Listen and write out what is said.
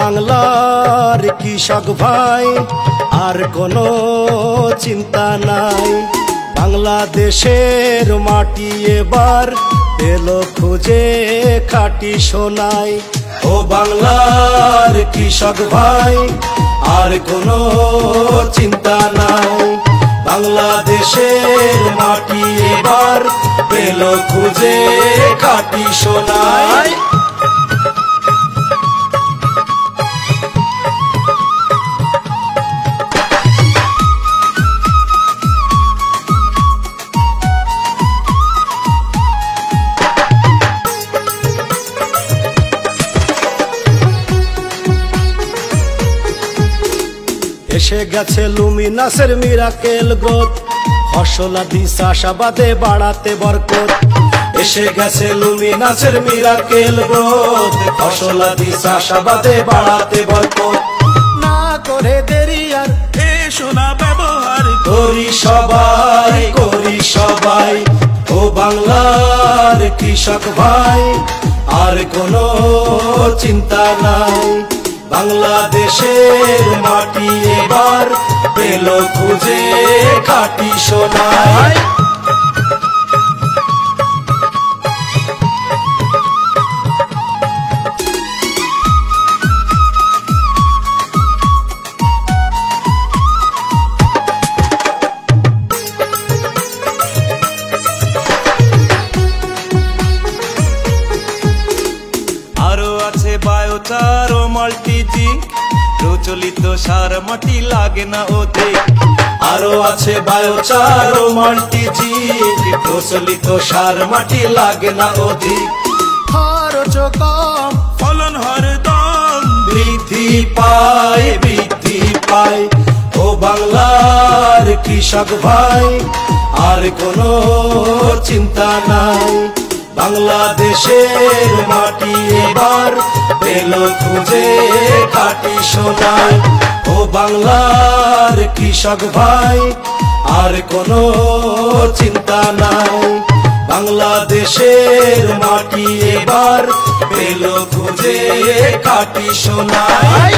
বাংলার কৃষক ভাই আর কোনো চিন্তা নাই। বাংলাদেশের মাটি এবার পেল খুঁজে খাঁটি সোনাই। ও বাংলার কৃষক ভাই আর কোনো চিন্তা নাই। বাংলাদেশের মাটি এবার পেল খুঁজে খাঁটি সোনাই। এসে গেছে লুমিনাসের মিরাকেল গ্রোথ, ফসলাদি চাষাবাদে বাড়াতে বরকত। এসে গেছে লুমিনাসের মিরাকেল গ্রোথ, ফসলাদি চাষাবাদে বাড়াতে বরকত। না করে দেরি আর এসো না ব্যবহার করি সবাই, করি সবাই। ও বাংলার কৃষক ভাই আর কোনো চিন্তা নাই। বাংলাদেশের মাটি এবার পেল খুঁজে খাঁটি সোনাই। আরো আছে বায়োচার ও মাল্টিজিঙ্ক, প্রচলিত সার মাটি লাগে না অধিক। আরো আছে বায়োচার ও মাল্টিজিঙ্ক, প্রচলিত সার মাটি লাগে না অধিক। খরচ কম ফলন হরদম বৃদ্ধি পায়, বৃদ্ধি পায়। ও বাংলার কৃষক ভাই আর কোনো চিন্তা নাই। বাংলাদেশের মাটি এবার পেল খুঁজে খাঁটি সোনাই। ও বাংলার কৃষক ভাই আর কোনো চিন্তা নাই। বাংলাদেশের মাটি এবার পেল খুঁজে খাঁটি সোনাই।